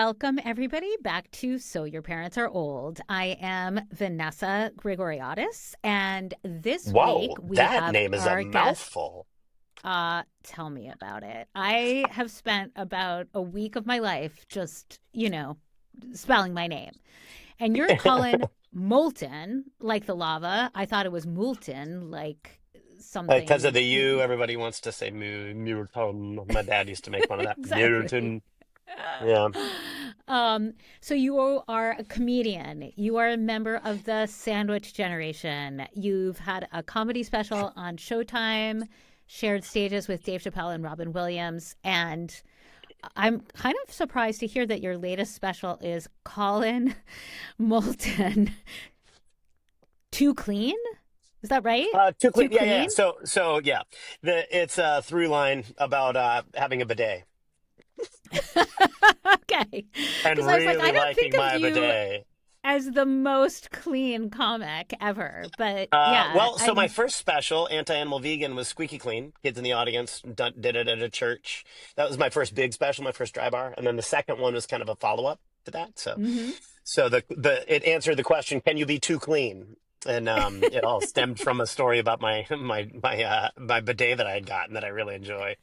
Welcome, everybody, back to So Your Parents Are Old. I am Vanessa Grigoriadis, and this week Whoa, we that have name is a our guest. mouthful. Tell me about it. I have spent about a week of my life just, spelling my name. And you're Collin Moulton, like the lava. I thought it was Moulton, like Because of something. the U, everybody wants to say Muirton. My dad used to make fun of that. Exactly. Muirton. Yeah. Um, so you are a comedian. You are a member of the sandwich generation. You've had a comedy special on Showtime, shared stages with Dave Chappelle and Robin Williams, and I'm kind of surprised to hear that your latest special is Collin Moulton. Too clean? Is that right? Too clean. Too Yeah, yeah. clean? So yeah. It's a through line about having a bidet Okay. and Because I was like, I really don't think liking of my you bidet. as the most clean comic ever. But yeah, So my first special, Anti-Animal Vegan, was squeaky clean. Kids in the audience did it at a church. That was my first big special, my first dry bar, and then the second one was kind of a follow-up to that. hmm So the it answered the question, can you be too clean? And it all stemmed from a story about my bidet that I had gotten that I really enjoy.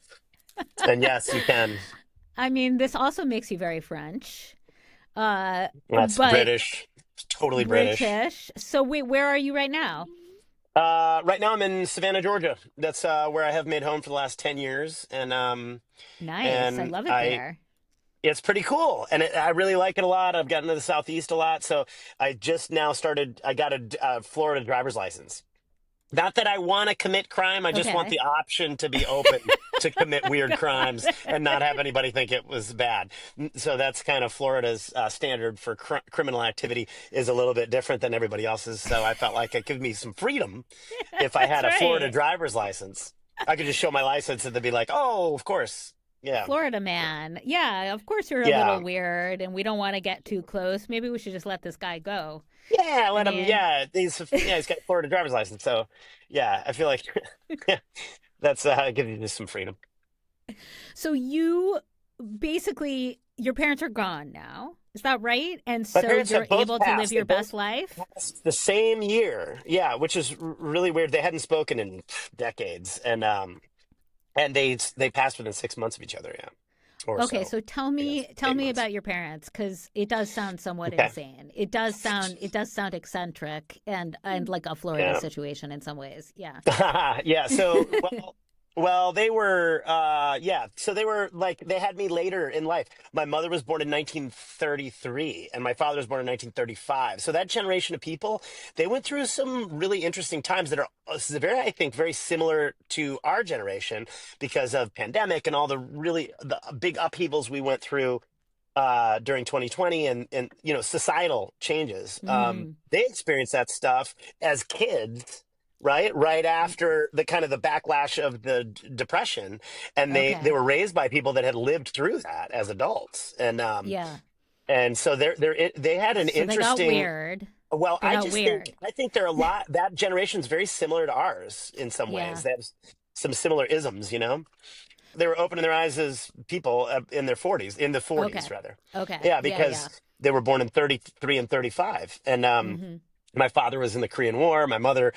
And yes, you can. I mean, this also makes you very French, That's but British, totally British. British. So wait, where are you right now? Right now I'm in Savannah, Georgia. That's where I have made home for the last 10 years, Nice. I and love it I there. it's pretty cool, and I really like it a lot. I've gotten to the southeast a lot, so I just now started. I got a Florida driver's license. Not that I want to commit crime. I just want Okay. the option to be open to commit weird crimes and not have anybody think it was bad. So that's kind of Florida's standard for criminal activity is a little bit different than everybody else's. So I felt like it gave me some freedom if I That's had a Florida right. driver's license. I could just show my license and they'd be like, "Oh, of course, yeah, Florida man. Yeah, of course you're a little yeah." weird and we don't want to get too close. Maybe we should just let this guy go. Yeah, I let him. mean, Yeah, he's got a Florida driver's license. So, yeah, I feel like yeah, that's gives you just some freedom. so you basically your parents are gone now. Is that right? And My so parents you're have both able to live passed. They your both best life? passed the same year. Yeah, which is really weird. They hadn't spoken in decades, and they passed within 6 months of each other. Yeah, or Okay, so. so tell Yeah, me tell eight me months. about your parents cuz it does sound somewhat Okay. insane. It does sound eccentric and like a Florida Yeah. situation in some ways. Yeah. Yeah. So, well, they were, yeah. So they were like, they had me later in life. My mother was born in 1933 and my father was born in 1935. So that generation of people, they went through some really interesting times that are very, I think, very similar to our generation because of pandemic and all the big upheavals we went through during 2020 and societal changes. Mm, They experienced that stuff as kids, right after the kind of the backlash of the depression, and they okay. were raised by people that had lived through that as adults, Yeah. and so they had an So they got interesting. weird. Well, They got weird. I think they're a lot, that generation's very similar to ours in some ways. Yeah. They have some similar isms. They were opening their eyes as people in their 40s, in the 40s Okay. rather. Okay. Yeah, Yeah, yeah. because they were born in 33 and 35. And Mhm. my father was in the Korean War. My mother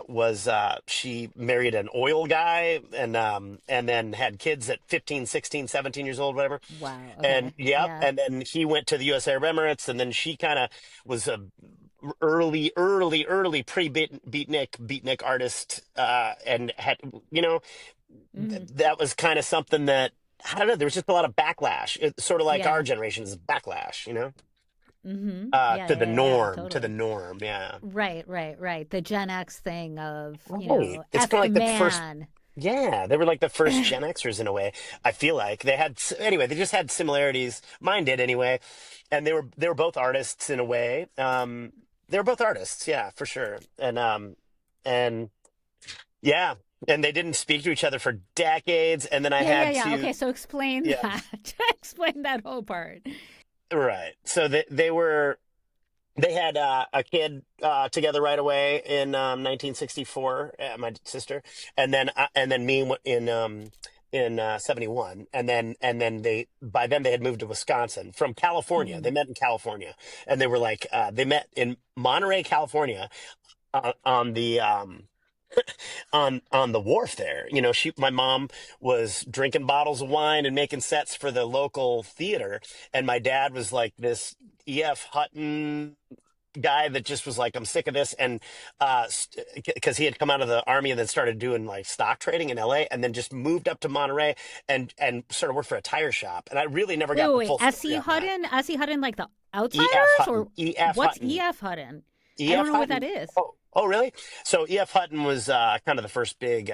was she married an oil guy and then had kids at 15, 16, 17 years old, whatever. Wow. And Okay. yep, Yeah. and then he went to the US Arab Emirates, and then she kind of was a early beatnik artist, and had, you know, Mhm. that was kind of something that, I don't know, there was just a lot of backlash. It's sort of like our Yeah. generation's backlash, Mhm. Yeah, to the yeah, yeah, norm, to the totally. norm. Yeah. Right, right, right. The Gen X thing of, Right. It's F kind of the like the first, man. yeah, they were like the first Gen Xers in a way. I feel like they had, anyway, they just had similarities. Mine did anyway. And they were both artists in a way. They were both artists. Yeah, for sure. And yeah, and they didn't speak to each other for decades. And then I Yeah, yeah, had yeah. to, Okay, so explain yeah, that. Explain that whole part. right. So they had a kid together right away in 1964. My sister, and then me in in 71, and then they by then they had moved to Wisconsin from California. They Mm. met in California, and they were like they met in Monterey, California, on the on the wharf there. My mom was drinking bottles of wine and making sets for the local theater, and my dad was like this E.F. Hutton guy that just was like, I'm sick of this. And because he had come out of the army and then started doing like stock trading in LA, and then just moved up to Monterey and sort of worked for a tire shop. And I really never Wait, got wait, the wait. full story S.E. on that. Hutton? S.E. Hutton, like the E.F. Outsiders? Hutton. Or E.F. what's Hutton. E.F. Hutton? I don't E.F. know what that Hutton. is. Oh, really? So E.F. Hutton was kind of the first big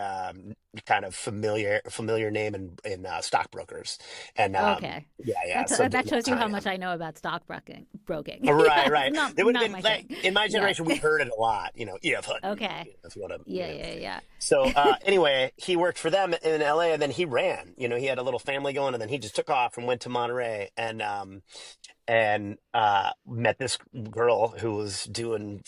kind of familiar name in stockbrokers, and Okay. yeah. That's, So that during that shows you how time, much I know about stockbroking. Broking. right, Yeah, right. not It would have not been my like thing. in my Yeah. generation, we heard it a lot. E.F. Hutton, Okay. if you want to, Yeah, yeah, yeah. So anyway, he worked for them in LA, and then he ran. He had a little family going, and then he just took off and went to Monterey, and met this girl who was doing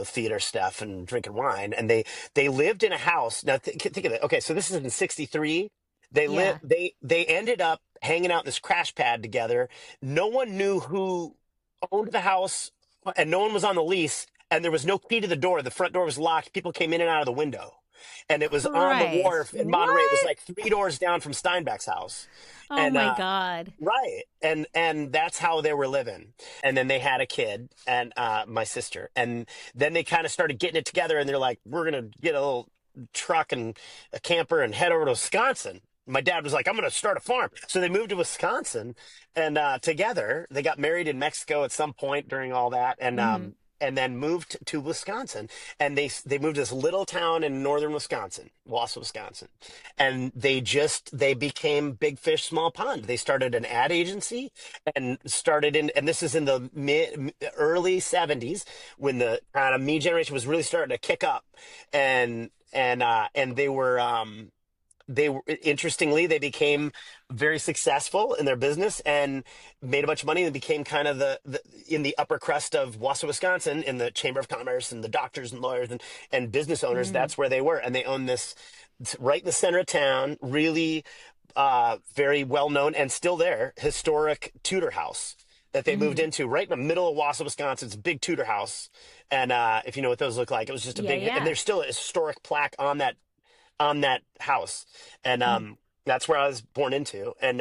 theater stuff and drinking wine, and they lived in a house. Now think of it. Okay, so this is in '63. Yeah. They ended up hanging out in this crash pad together. No one knew who owned the house, and no one was on the lease, and there was no key to the door. The front door was locked. People came in and out of the window, and it was on the Christ. wharf in Monterey. It was What? like 3 doors down from Steinbeck's house. Oh And my God. right, and that's how they were living. And then they had a kid, and my sister, and then they kind of started getting it together, and they're like, we're gonna get a little truck and a camper and head over to Wisconsin. My dad was like, I'm gonna start a farm. So they moved to Wisconsin, and together they got married in Mexico at some point during all that, Hmm. and then moved to Wisconsin. And they moved to this little town in northern Wisconsin, Wausau, Wisconsin, and they became big fish, small pond. They started an ad agency and and this is in the early '70s, when the kind of me generation was really starting to kick up, and they were interestingly, they became very successful in their business and made a bunch of money, and became kind of the in the upper crust of Wausau, Wisconsin, in the Chamber of Commerce, and the doctors and lawyers and business owners. Hmm. That's where they were, and they own this right in the center of town, really very well known and still there, historic Tudor house that they moved Hmm. into right in the middle of Wausau, Wisconsin. It's a big Tudor house, and if you know what those look like, it was just a Yeah, big, and yeah. there's still a historic plaque on that house, and Mm. that's where I was born into, and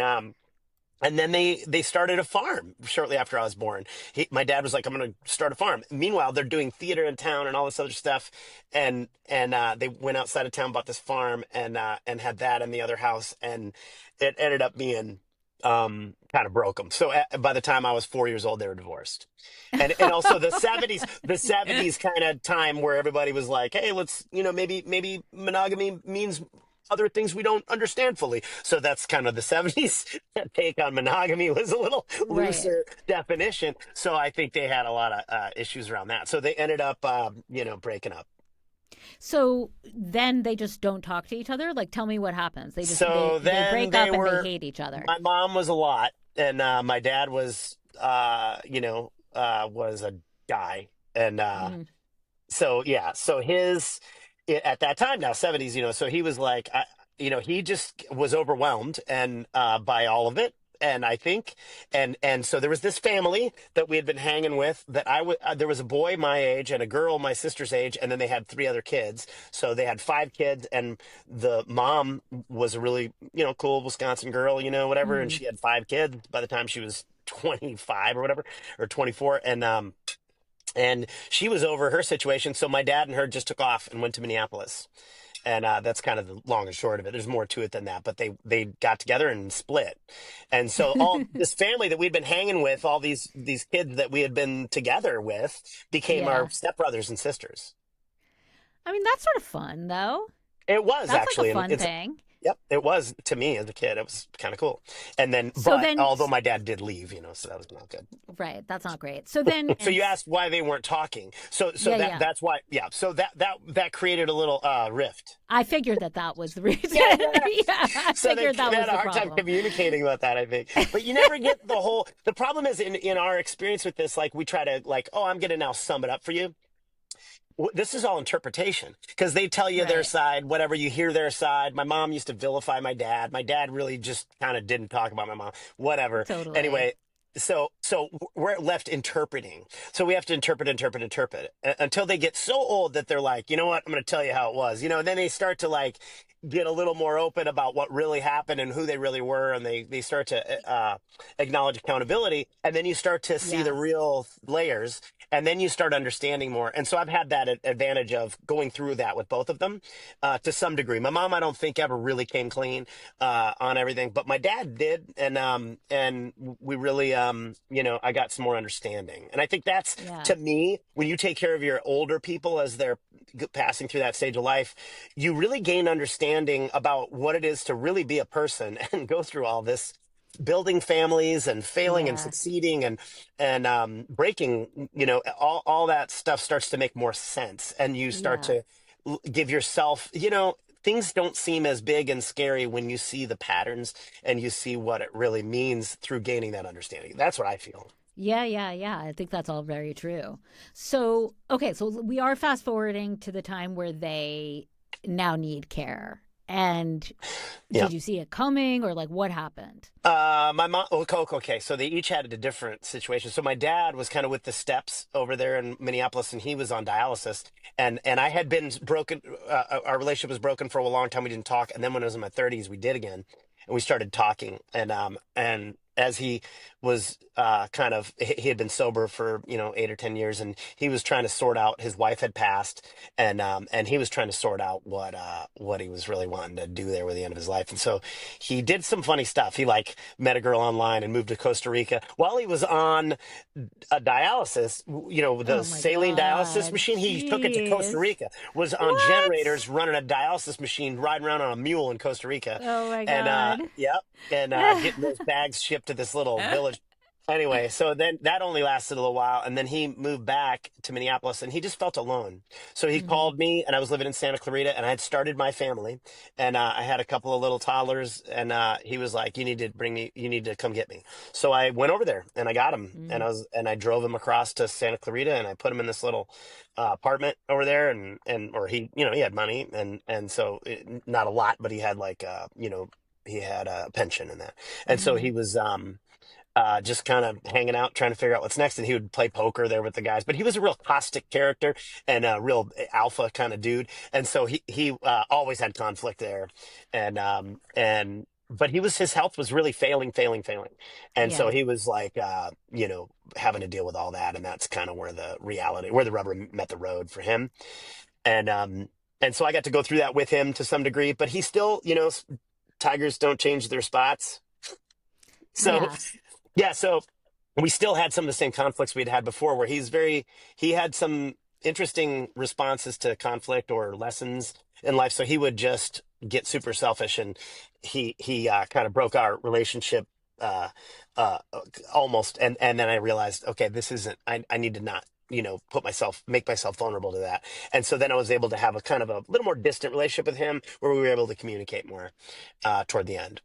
then they started a farm shortly after I was born. My dad was like, "I'm going to start a farm." Meanwhile, they're doing theater in town and all this other stuff, and they went outside of town, bought this farm, and had that in the other house, and it ended up being kind of broke them. So by the time I was 4 years old, they were divorced, and also the '70s kind of time where everybody was like, "Hey, let's maybe monogamy means other things we don't understand fully." So that's kind of the '70s take on monogamy, was a little Right. looser definition. So I think they had a lot of issues around that. So they ended up, breaking up. So then they just don't talk to each other? Like, tell me what happens. They just So they then break up they and they were. hate each other. My mom was a lot, and my dad was, was a guy, and Mm. so yeah, so at that time, now '70s, so he was like, he just was overwhelmed and by all of it. And I think, and so there was this family that we had been hanging with, that there was a boy my age and a girl my sister's age, and then they had 3 other kids. So they had 5 kids, and the mom was a really, cool Wisconsin girl, whatever. And Mm. she had 5 kids by the time she was 25 or whatever, or 24. And she was over her situation. So my dad and her just took off and went to Minneapolis. And that's kind of the long and short of it. There's more to it than that, but they got together and split. And so all this family that we'd been hanging with, all these kids that we had been together with, became our Yeah. stepbrothers and sisters. I mean, that's sort of fun, though. It was That's like a actually, and fun it's thing. yep, it was to me as a kid. It was kind of cool. And then, So but then, although my dad did leave, so that was not good. right, that's not great. So then, So you asked why they weren't talking. So yeah, that yeah. that's why. Yeah. So that created a little rift. I figured that was the reason. Yeah, yeah. Yeah, I So figured that they was had a the hard time problem. communicating about that, I think. But you never get the whole. The problem is in our experience with this, like we try to like, oh, I'm gonna now sum it up for you. this is all interpretation because they tell you their Right. side, whatever you hear their side. My mom used to vilify my dad. My dad really just kind of didn't talk about my mom, whatever. Totally. Anyway, so we're left interpreting. So we have to interpret until they get so old that they're like, you know what? I'm going to tell you how it was. And then they start to like get a little more open about what really happened and who they really were, and they start to acknowledge accountability, and then you start to see the Yeah. real layers, and then you start understanding more. And so I've had that advantage of going through that with both of them to some degree. My mom, I don't think ever really came clean on everything, but my dad did, and we really I got some more understanding, and I think that's Yeah. to me when you take care of your older people as they're passing through that stage of life, you really gain understanding about what it is to really be a person and go through all this building families and failing and Yeah. succeeding and breaking, all that stuff starts to make more sense, and you start Yeah. to give yourself, things don't seem as big and scary when you see the patterns and you see what it really means through gaining that understanding. That's what I feel. Yeah, yeah, yeah. I think that's all very true. So, okay, so we are fast forwarding to the time where they now need care. And Yeah. did you see it coming or like what happened? My mom, okay, so they each had a different situation. So my dad was kind of with the steps over there in Minneapolis, and he was on dialysis, and I had been broken. Our relationship was broken for a long time. We didn't talk, and then when I was in my 30s, we did again, and we started talking, and as he was he had been sober for 8 or 10 years, and he was trying to sort out, his wife had passed, and he was trying to sort out what he was really wanting to do there with the end of his life. And so he did some funny stuff. He like met a girl online and moved to Costa Rica while he was on a dialysis, the Oh my saline dialysis God. machine. He took it to Costa Jeez. Rica, was on What? generators running a dialysis machine, riding around on a mule in Costa Rica, Oh my and God. yep, and getting those bags shipped to this little village. Anyway, so then that only lasted a little while, and then he moved back to Minneapolis, and he just felt alone. So he Hmm. called me, and I was living in Santa Clarita, and I had started my family, and I had a couple of little toddlers, and he was like, you need to come get me." So I went over there, and I got him, and I drove him across to Santa Clarita, and I put him in this little apartment over there, or he had money, and so not a lot, but he had like he had a pension and that, and so he Hmm. was just kind of hanging out, trying to figure out what's next. And he would play poker there with the guys. But he was a real caustic character and a real alpha kind of dude. And so he always had conflict there. But his health was really failing. And so Yeah. he was like, having to deal with all that. And that's kind of where the rubber met the road for him. And, um, and so I got to go through that with him to some degree, but he still, tigers don't change their spots. So Yeah. yeah, so we still had some of the same conflicts we'd had before, where he had some interesting responses to conflict or lessons in life. So he would just get super selfish, and he kind of broke our relationship uh, uh, almost. And then I realized, okay, this isn't. I need to not. Make myself vulnerable to that. And so then I was able to have a kind of a little more distant relationship with him where we were able to communicate more toward the end.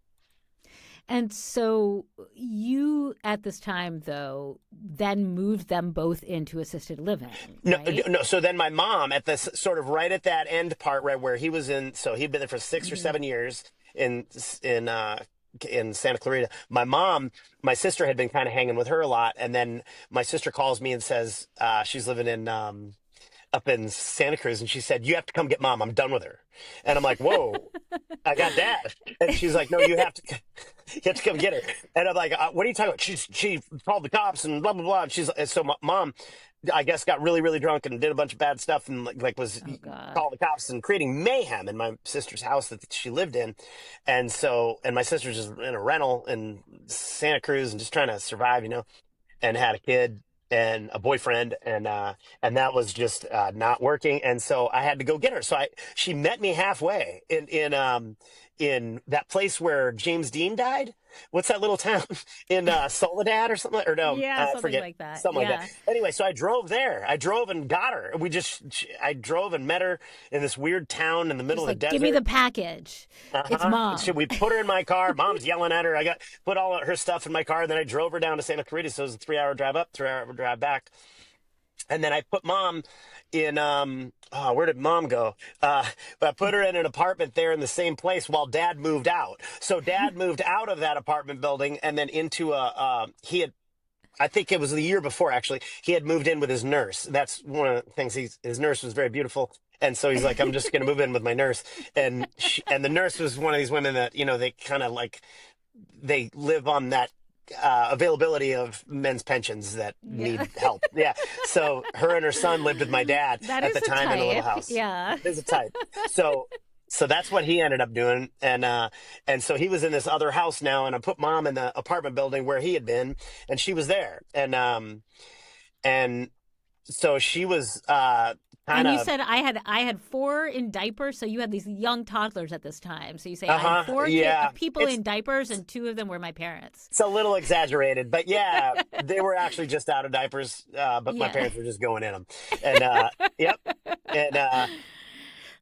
And so you, at this time, though, then moved them both into assisted living, No, right? no. So then my mom, at this sort of right at that end part, right where he was in, so he'd been there for 6 or 7 years in in uh, in Santa Clarita. My sister had been kind of hanging with her a lot, and then my sister calls me and says she's living in up in Santa Cruz, and she said, "You have to come get mom. I'm done with her." And I'm like, "Whoa, I got that." And she's like, "No, you have to, you have to come get her." And I'm like, "What are you talking about?" She called the cops and blah blah blah. And so my mom, I guess, got really really drunk and did a bunch of bad stuff, and like was Oh God. calling the cops and creating mayhem in my sister's house that she lived in. And my sister's just in a rental in Santa Cruz and just trying to survive, and had a kid and a boyfriend, and that was just not working, and so I had to go get her. So she met me halfway in that place where James Dean died. What's that little town in Soledad or something, or no, Yeah, I something forget, like that. something like that. Yeah. Anyway, so I drove there. I drove and got her. I drove and met her in this weird town in the middle Just of the like, give me desert. the package. It's So mom. we put her in my car. Mom's yelling at her. I got put all of her stuff in my car. Then I drove her down to Santa Clarita. So it was a 3 hour drive up, 3 hour drive back. And then I put mom in where did mom go? I put her in an apartment there in the same place while dad moved out. So dad moved out of that apartment building and then into he had, I think it was the year before, actually. He had moved in with his nurse. That's one of the things. His nurse was very beautiful, and so he's like, "I'm just going to move in with my nurse." And the nurse was one of these women that they kind of like they live on that availability of men's pensions that Yeah. need help. Yeah. So her and her son lived with my dad That at the is a time in a little type. house. Yeah. There's a type. So that's what he ended up doing. And so he was in this other house now, and I put mom in the apartment building where he had been, and she was there. And so she was kind And you of said I had four in diapers, so you had these young toddlers at this time. So you say I had uh-huh. four Yeah. people in diapers, and two of them were my parents. It's a little exaggerated, but yeah, they were actually just out of diapers, but my Yeah. parents were just going in them. And yep, and dad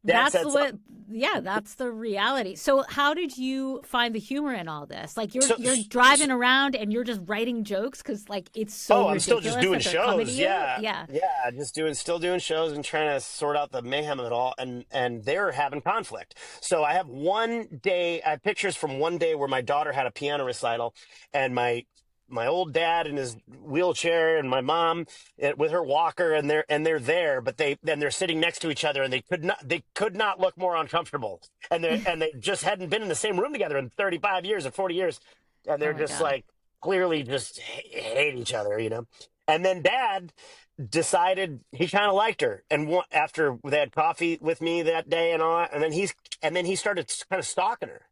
That's said what, something. yeah, that's the reality. So how did you find the humor in all this? Like you're So, you're so driving around and you're just writing jokes because like it's so oh, I'm still just ridiculous doing that they're coming to shows. you. Yeah, Yeah. yeah, still doing shows and trying to sort out the mayhem of it all. And they're having conflict. So I have one day. I have pictures from one day where my daughter had a piano recital, and my old dad in his wheelchair and my mom with her walker, and they're there, but they're sitting next to each other, and they could not look more uncomfortable, and they just hadn't been in the same room together in 35 years or 40 years, and Oh they're my just God. like clearly just hate each other, and then dad decided he kind of liked her, and after they had coffee with me that day and all that, and then he started kind of stalking her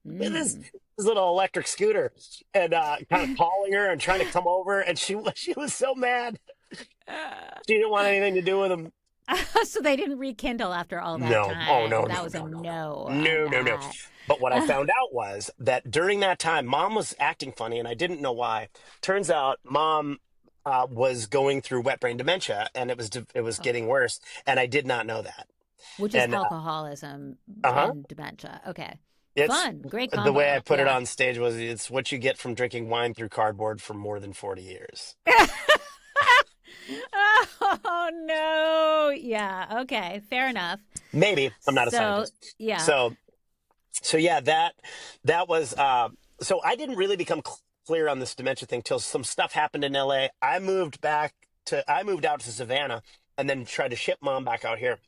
with Mm. his little electric scooter, and kind of calling her and trying to come over, and she was so mad. She didn't want anything to do with him. So they didn't rekindle after all that No. Oh, no, time. That no, was a no, no, no. no on No, no, no. that. But what I found out was that during that time, mom was acting funny, and I didn't know why. Turns out, mom was going through wet brain dementia, and it was Oh, getting worse, and I did not know that. which is And alcoholism huh, and dementia. Okay. it's Fun. Great the way I combo. put it Yeah. on stage was it's what you get from drinking wine through cardboard for more than 40 years. Oh no. Yeah. Okay. Fair enough. Maybe I'm not a So scientist. yeah. So yeah, that was so I didn't really become clear on this dementia thing till some stuff happened in LA. I moved out to Savannah and then tried to ship mom back out here.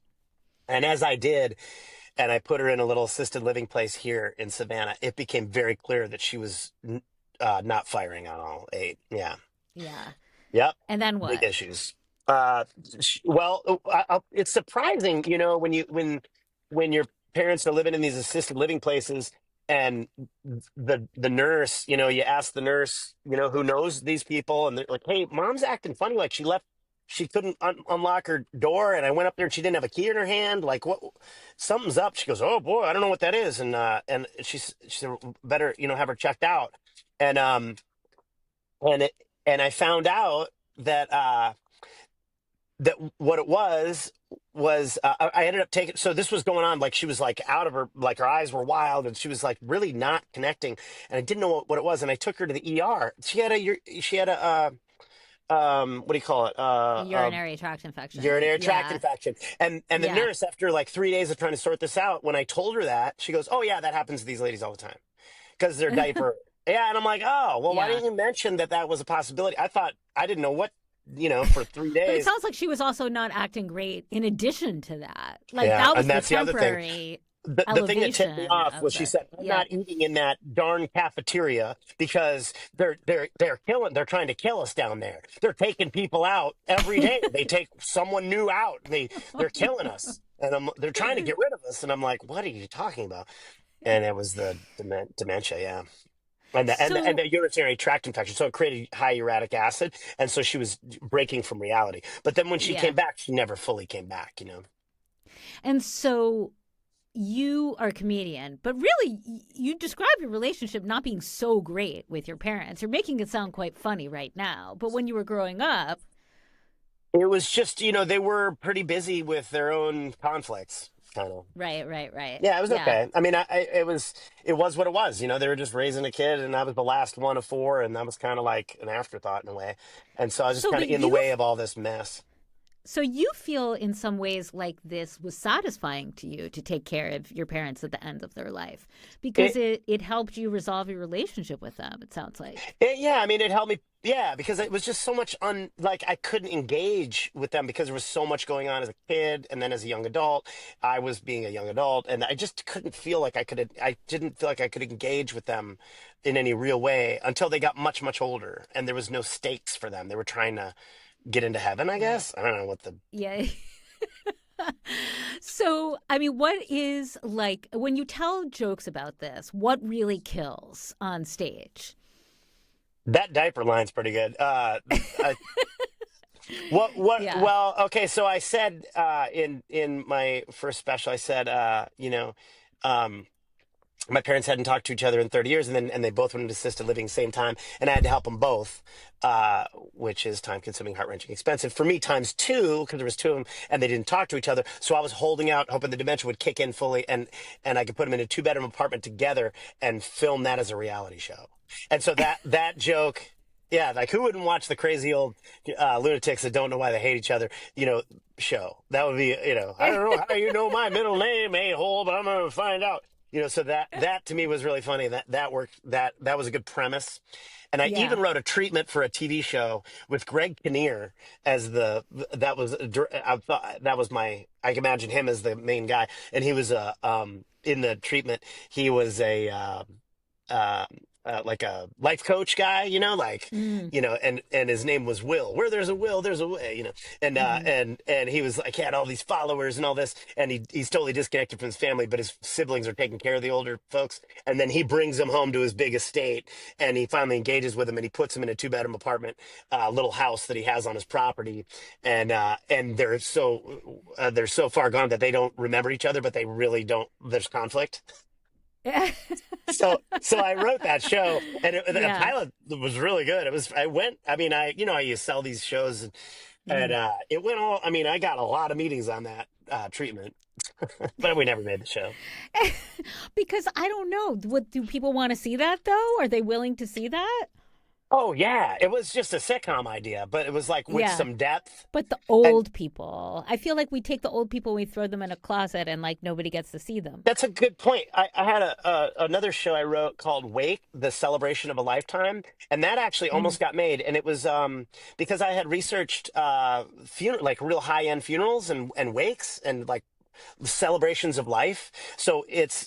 And as I did, and I put her in a little assisted living place here in Savannah, it became very clear that she was not firing on all eight. Yeah. Yeah. Yep. And then Big what? issues. Well, it's surprising, when your parents are living in these assisted living places, and the nurse, you ask the nurse, who knows these people, and they're like, "Hey, mom's acting funny. Like she couldn't unlock her door, and I went up there and she didn't have a key in her hand. Like what? Something's up." She goes, "Oh boy, I don't know what that is," and she said, "Better, have her checked out," and and it and I found out that. That what it was I ended up taking, so this was going on, like she was like out of her, like her eyes were wild, and she was like really not connecting, and I didn't know what it was, and I took her to the ER. She had a what do you call it, A urinary tract infection. urinary tract Yeah. infection, and the Yeah. nurse, after like 3 days of trying to sort this out, when I told her that, she goes, "Oh yeah, that happens to these ladies all the time because their diaper." Yeah, and I'm like, "Oh well, why Yeah. didn't you mention that was a possibility?" I didn't know what, for three But it days sounds like she was also not acting great in addition to that. Like Yeah, that was and the that's the other thing. temporary The thing that tipped me elevation off of was she the said, "I'm yeah. not eating in that darn cafeteria because they're trying to kill us down there. They're taking people out every day. They take someone new out. They're killing us, and they're trying to get rid of us." And I'm like, "What are you talking about?" And it was the dementia, yeah. And the, and, the, and So the urinary tract infection. So it created high uric acid. And so she was breaking from reality. But then when she yeah. came back, she never fully came back. And so you are a comedian, but really you describe your relationship not being so great with your parents. You're making it sound quite funny right now. But when you were growing up, It was just, they were pretty busy with their own conflicts, kind of. right. Yeah, it was Yeah. okay. I mean, it was what it was. They were just raising a kid, and I was the last one of four, and that was kind of like an afterthought in a way. And so I was just So kind of but in the way you've of all this mess. So you feel in some ways like this was satisfying to you to take care of your parents at the end of their life because It, it helped you resolve your relationship with them, it sounds like. yeah, I mean, it helped me. Yeah, because it was just so much like I couldn't engage with them because there was so much going on as a kid, and then as a young adult, I was being a young adult, and I just couldn't feel like I could. I didn't feel like I could engage with them in any real way until they got much, much older, and there was no stakes for them. They were trying to get into heaven, I Right. guess. I don't know what the Yeah. So, I mean, what is like when you tell jokes about this, what really kills on stage? that diaper line's pretty good. I, Yeah. well, okay, so I said in my first special, I said um my parents hadn't talked to each other in 30 years, and they both went into assisted living same time, and I had to help them both, which is time consuming, heart wrenching, expensive for me times two because there was two of them, and they didn't talk to each other. So I was holding out, hoping the dementia would kick in fully, and I could put them in a two-bedroom apartment together and film that as a reality show. And so that joke. Yeah, like who wouldn't watch the crazy old lunatics that don't know why they hate each other, show? That would be, I don't know how you know my middle name, a-hole, but I'm gonna find out. So that to me was really funny. That worked. That was a good premise. And I Yeah. even wrote a treatment for a TV show with Greg Kinnear as that was I thought that was my I can imagine him as the main guy, and he was in the treatment he was a uh, like a life coach guy, like, Mm, and his name was Will. Where there's a will, there's a way, and hmm and he was like, he had all these followers and all this, and he's totally disconnected from his family, but his siblings are taking care of the older folks, and then he brings them home to his big estate, and he finally engages with them, and he puts them in a two-bedroom apartment, little house that he has on his property, and they're so far gone that they don't remember each other, but they really don't. There's conflict. So I wrote that show, and the yeah. pilot was really good. It was I went. I mean, how you sell these shows, and Mm. it went all. I mean, I got a lot of meetings on that treatment, but we never made the show. Because I don't know. What do people want to see that though? Are they willing to see that? Oh yeah, it was just a sitcom idea, but it was like with Yeah. some depth. But the And old people, I feel like we take the old people, we throw them in a closet, and like nobody gets to see them. that's a good point. I had another show I wrote called Wake, the celebration of a lifetime, and that actually Mm. almost got made. And it was because I had researched like real high end funerals and wakes and like celebrations of life. So it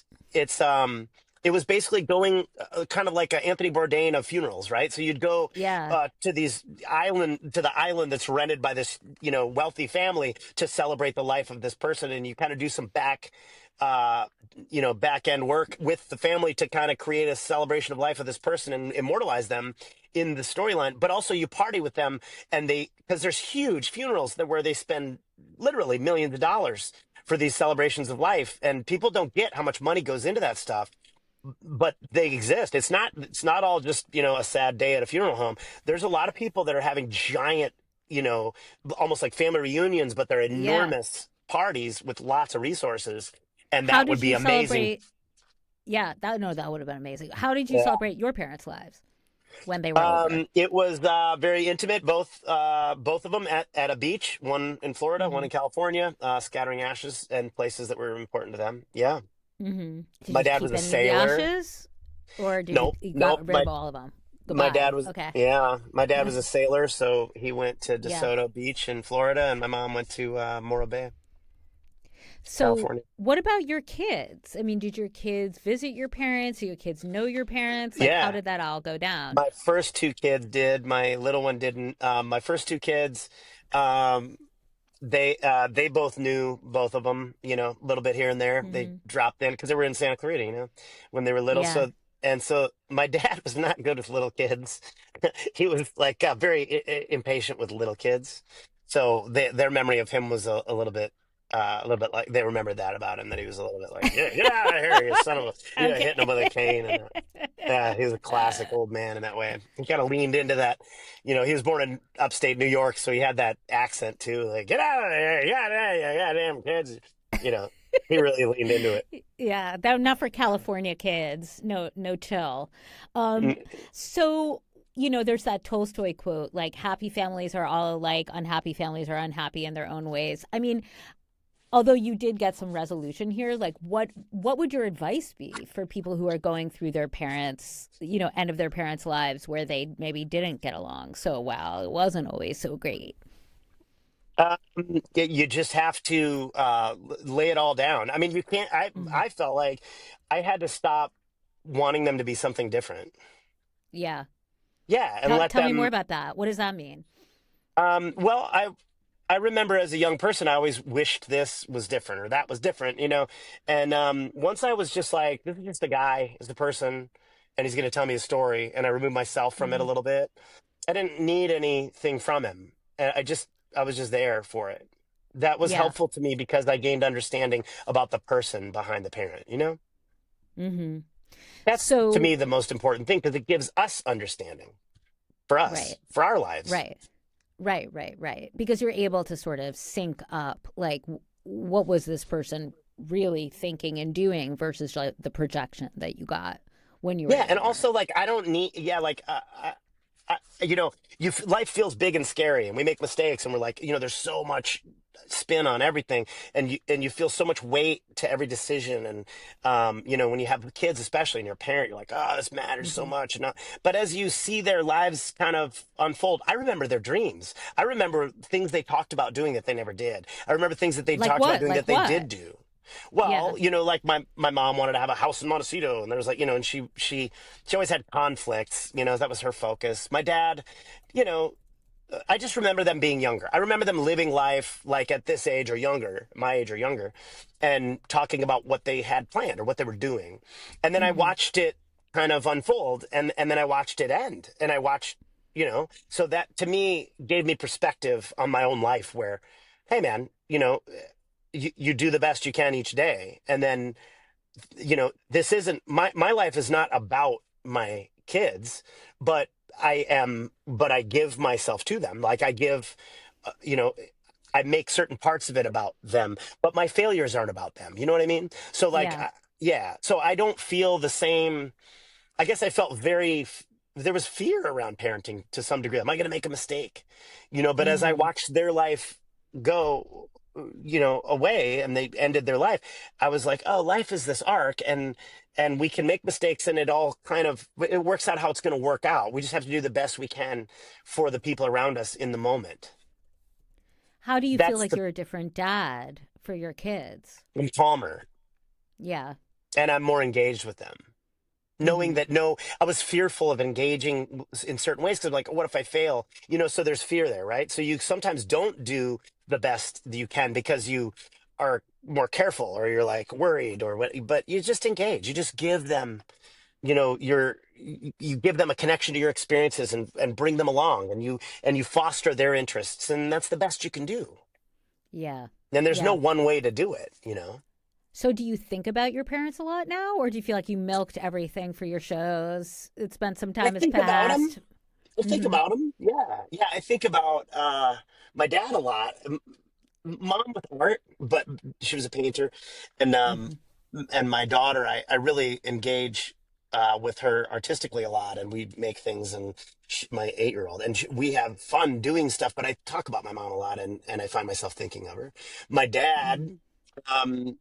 was basically going kind of like a Anthony Bourdain of funerals, right? So you'd go Yeah. to the island that's rented by this wealthy family to celebrate the life of this person, and you kind of do some uh back end work with the family to kind of create a celebration of life of this person and immortalize them in the storyline, but also you party with them, and they because there's huge funerals where they spend literally millions of dollars for these celebrations of life, and people don't get how much money goes into that stuff, but they exist. It's not all just a sad day at a funeral home. There's a lot of people that are having giant, you know almost like family reunions, but they're Yeah. enormous parties with lots of resources, and How that would did be you amazing. celebrate? Yeah, that no, that would have been amazing. How did you Yeah. celebrate your parents' lives when they were older? It was very intimate. Both of them at a beach, one in Florida, one Hmm in California, scattering ashes and places that were important to them. Yeah, Did my you dad was keep a any of the sailor. ashes, or did Nope, you nope. got rid of all of them? My dad Goodbye. was Okay. yeah, my dad was a sailor, so he went to Yeah. DeSoto Beach in Florida, and my mom went to Morro Bay, So, California. what about your kids? I mean, did your kids visit your parents? Do your kids know your parents? Like, how Yeah, did that all go down? my first two kids did. My little one didn't. My first two kids, um, they both knew both of them. A little bit here and there. They Hmm dropped in because they were in Santa Clarita. When they were little. Yeah. So my dad was not good with little kids. He was like very impatient with little kids. So their memory of him was a little bit like they remembered that about him, that he was a little bit like, yeah, get out of here, you son of a, Okay. hitting him with a cane. And yeah, he was a classic old man in that way. He kind of leaned into that. He was born in upstate New York, so he had that accent too, like, get out of here, you goddamn kids. You know, he really leaned into it. Yeah, that not for California kids. No, no chill. Um, Mm, so there's that Tolstoy quote, like, happy families are all alike, unhappy families are unhappy in their own ways. I mean, although you did get some resolution here, like, what would your advice be for people who are going through their parents, end of their parents' lives where they maybe didn't get along so well? It wasn't always so great. Um, you just have to lay it all down. I mean, you can't. Hmm. I felt like I had to stop wanting them to be something different. Yeah. Yeah, and Tell, let tell me more them. about that. What does that mean? Well, I remember as a young person, I always wished this was different or that was different, you know. And once I was just like, this is just a guy, is a person, and he's going to tell me a story, and I removed myself from it a Hmm. little bit. I didn't need anything from him, and I was just there for it. That was Yeah. helpful to me because I gained understanding about the person behind the parent. You know, Hmm. that's to So, me the most important thing because it gives us understanding for us, right, for our lives. right. Right, right, right. Because you're able to sort of sync up, like, what was this person really thinking and doing versus like the projection that you got when you were Yeah, and younger. also like I don't need yeah like you know life feels big and scary and we make mistakes and we're like there's so much spin on everything and you feel so much weight to every decision and when you have kids especially and you're a parent you're like oh this matters so Hmm. much but as you see their lives kind of unfold I remember their dreams I remember things they talked about doing that they never did I remember things that they Like talked about what? doing Like that they what? did do Yeah. well, like my mom wanted to have a house in Montecito, and there was like, and she always had conflicts, that was her focus. My dad, you know, I just remember them being younger. I remember them living life like at this age or younger, my age or younger, and talking about what they had planned or what they were doing. And then I Hmm. watched it kind of unfold and then I watched it end. And I watched, so that to me gave me perspective on my own life where, hey man, you do the best you can each day. And then this isn't my life is not about my kids but I give myself to them like I give you know I make certain parts of it about them but my failures aren't about them you know what I mean so like Yeah. yeah so I don't feel the same I guess I felt there was fear around parenting to some degree. Am I going to make a mistake? But as I Hmm. watched their life go, away and they ended their life, I was like, oh, life is this arc and we can make mistakes and it all kind of it works out how it's going to work out. We just have to do the best we can for the people around us in the moment. How do you feel That's like the you're a different dad for your kids? I'm calmer Yeah. and I'm more engaged with them. Knowing Hmm. that no I was fearful of engaging in certain ways because like what if I fail so there's fear there right so you sometimes don't do the best that you can because you are more careful or you're like worried or what but you just engage you just give them you give them a connection to your experiences and bring them along and you foster their interests and that's the best you can do Yeah. and there's no Yeah. one way to do it. So do you think about your parents a lot now, or do you feel like you milked everything for your shows? It's been some I time has think about them passed. I think Hmm. about them. Yeah, yeah. I think about my dad a lot. Mom with art, but she was a painter, and Hmm. my daughter, I really engage with her artistically a lot, and we make things. And my 8-year-old, and we have fun doing stuff. But I talk about my mom a lot, and I find myself thinking of her. My Hmm. dad. Um,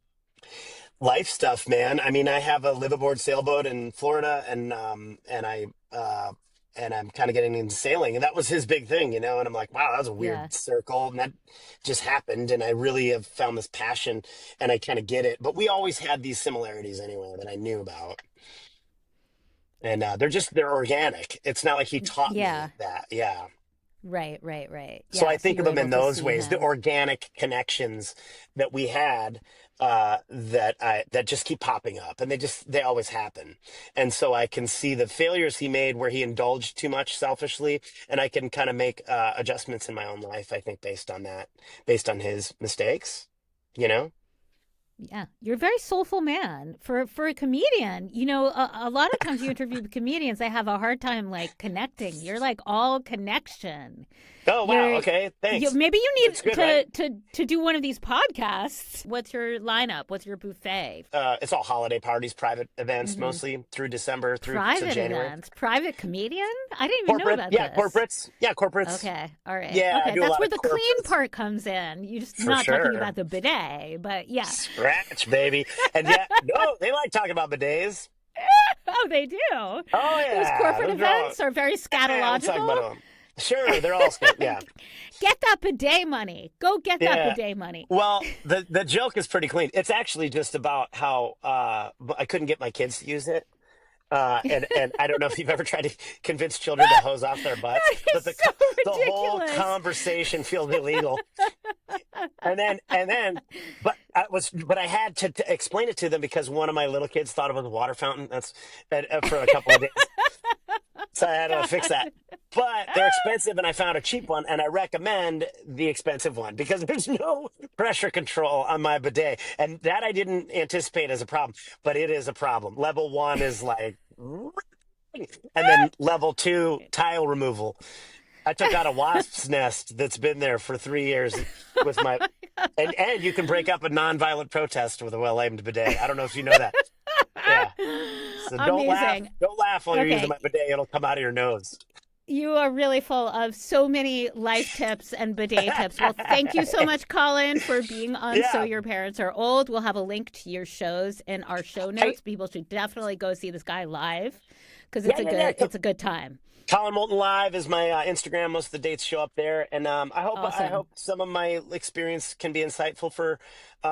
Life stuff, man. I mean, I have a liveaboard sailboat in Florida, and I'm kind of getting into sailing, and that was his big thing. And I'm like, wow, that was a Yeah. weird circle, and that just happened, and I really have found this passion, and I kind of get it. But we always had these similarities anyway that I knew about, and they're organic. It's not like he taught me Yeah. that, yeah. Right, right, right. So I Yeah. So think you of were them able in to those see ways, the him. organic connections that we had that just keep popping up and they always happen. And so I can see the failures he made where he indulged too much selfishly and I can kind of make adjustments in my own life, I think, based on that, based on his mistakes, you know? Yeah, you're a very soulful man for a comedian. A lot of times you interview comedians, they have a hard time like connecting. You're like all connection. Oh wow. Okay. Thanks. Maybe you need It's good, right? to do one of these podcasts. What's your lineup? What's your buffet? It's all holiday parties, private events, Hmm. mostly through December through to Private January. events, private comedian. I didn't even know Corporate, about yeah, this. corporates, yeah, corporates. Okay, all right, Yeah, I okay. do a That's lot where of the clean corporates part comes in. You're just for not talking sure. about the bidet, but yeah. Scratch, baby. And yeah, no, they like talking about bidets. Oh, they do. Oh Those yeah, corporate those are all. events are very Yeah, let's talk about scatological. them. Sure, they're all yeah, Get that bidet money. Go get that yeah. bidet money. Well, the joke is pretty clean. It's actually just about how I couldn't get my kids to use it. And I don't know if you've ever tried to convince children to hose off their butts, That but is so the whole ridiculous. conversation feels illegal. And then, but I had to explain it to them because one of my little kids thought it was a water fountain. That's for a couple of days. So I had to fix that. But they're expensive, and I found a cheap one, and I recommend the expensive one because there's no pressure control on my bidet. And that I didn't anticipate as a problem, but it is a problem. Level 1 is like, and then level 2, tile removal. I took out a wasp's nest that's been there for 3 years with my, and you can break up a nonviolent protest with a well-aimed bidet. I don't know if you know that. Yeah. So don't laugh. Amazing. Don't laugh while you're using Okay. my bidet. It'll come out of your nose. You are really full of so many life tips and bidet tips. Well, thank you so much, Colin, for being on So Yeah. Your Parents Are Old. We'll have a link to your shows in our show Hey, notes. People should definitely go see this guy live because yeah, yeah, yeah. it's a good time. Collin Moulton Live is my Instagram. Most of the dates show up there, and I Awesome. hope some of my experience can be insightful for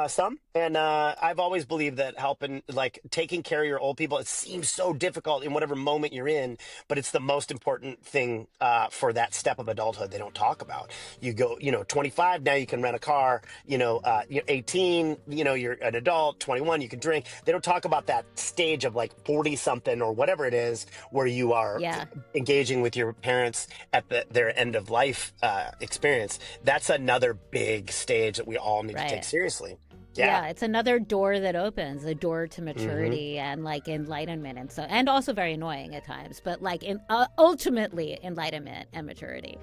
some. And I've always believed that helping, like taking care of your old people, it seems so difficult in whatever moment you're in, but it's the most important thing for that step of adulthood. They don't talk about. You go, 25 now you can rent a car. You're 18. You're an adult. 21 you can drink. They don't talk about that stage of like 40 something or whatever it is where you are Yeah. engaging with your parents at their end of life experience. That's another big stage that we all need to take Right. seriously. Yeah, Yeah. it's another door that opens, a door to Hmm. maturity and like enlightenment, and also very annoying at times, but like ultimately enlightenment and maturity.